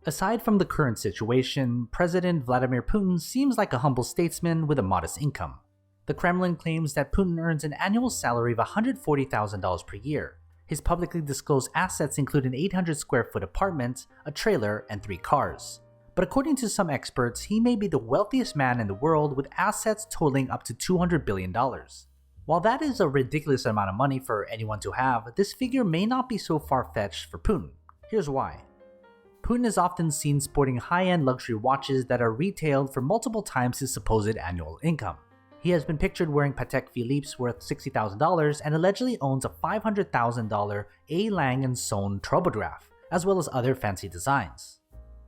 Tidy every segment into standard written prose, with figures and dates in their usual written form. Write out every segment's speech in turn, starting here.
Aside from the current situation, President Vladimir Putin seems like a humble statesman with a modest income. The Kremlin claims that Putin earns an annual salary of $140,000 per year. His publicly disclosed assets include an 800 square foot apartment, a trailer, and 3 cars. But according to some experts, he may be the wealthiest man in the world with assets totaling up to $200 billion. While that is a ridiculous amount of money for anyone to have, this figure may not be so far-fetched for Putin. Here's why. Putin is often seen sporting high-end luxury watches that are retailed for multiple times his supposed annual income. He has been pictured wearing Patek Philippe's worth $60,000 and allegedly owns a $500,000 A. Lang & Son turbograph, as well as other fancy designs.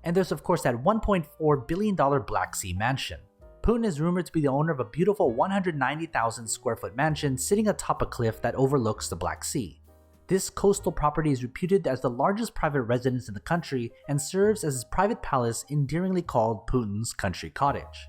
And there's of course that $1.4 billion Black Sea mansion. Putin is rumored to be the owner of a beautiful 190,000 square foot mansion sitting atop a cliff that overlooks the Black Sea. This coastal property is reputed as the largest private residence in the country and serves as his private palace, endearingly called Putin's country cottage.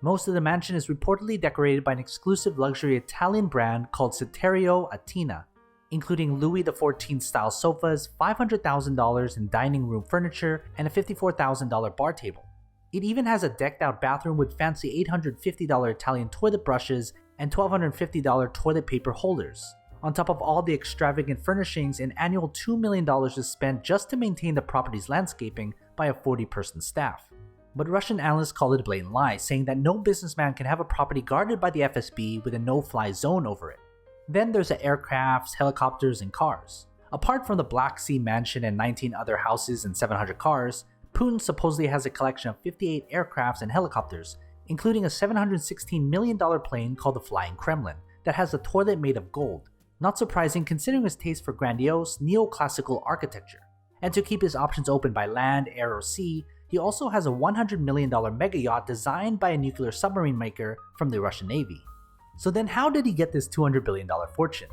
Most of the mansion is reportedly decorated by an exclusive luxury Italian brand called Citerio Atina, including Louis XIV style sofas, $500,000 in dining room furniture, and a $54,000 bar table. It even has a decked out bathroom with fancy $850 Italian toilet brushes and $1,250 toilet paper holders. On top of all the extravagant furnishings, an annual $2 million is spent just to maintain the property's landscaping by a 40-person staff. But Russian analysts call it a blatant lie, saying that no businessman can have a property guarded by the FSB with a no-fly zone over it. Then there's the aircrafts, helicopters, and cars. Apart from the Black Sea mansion and 19 other houses and 700 cars, Putin supposedly has a collection of 58 aircrafts and helicopters, including a $716 million plane called the Flying Kremlin that has a toilet made of gold. Not surprising considering his taste for grandiose, neoclassical architecture. And to keep his options open by land, air, or sea, he also has a $100 million mega yacht designed by a nuclear submarine maker from the Russian Navy. So then how did he get this $200 billion fortune?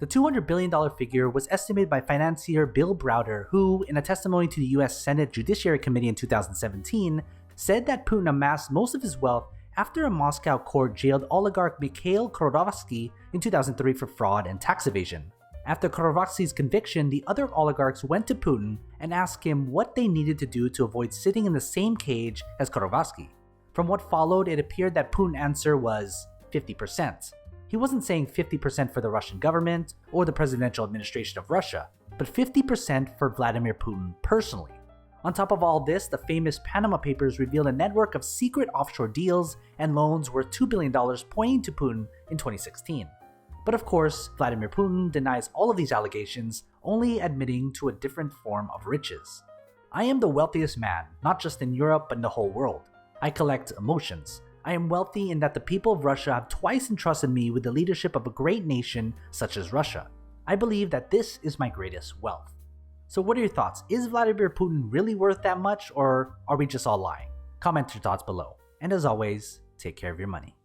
The $200 billion figure was estimated by financier Bill Browder, who, in a testimony to the US Senate Judiciary Committee in 2017, said that Putin amassed most of his wealth after a Moscow court jailed oligarch Mikhail Khodorkovsky in 2003 for fraud and tax evasion. After Khodorkovsky's conviction, the other oligarchs went to Putin and asked him what they needed to do to avoid sitting in the same cage as Khodorkovsky. From what followed, it appeared that Putin's answer was 50%. He wasn't saying 50% for the Russian government or the presidential administration of Russia, but 50% for Vladimir Putin personally. On top of all this, the famous Panama Papers revealed a network of secret offshore deals and loans worth $2 billion pointing to Putin in 2016. But of course, Vladimir Putin denies all of these allegations, only admitting to a different form of riches. I am the wealthiest man, not just in Europe but in the whole world. I collect emotions. I am wealthy in that the people of Russia have twice entrusted me with the leadership of a great nation such as Russia. I believe that this is my greatest wealth. So what are your thoughts? Is Vladimir Putin really worth that much, or are we just all lying? Comment your thoughts below. And as always, take care of your money.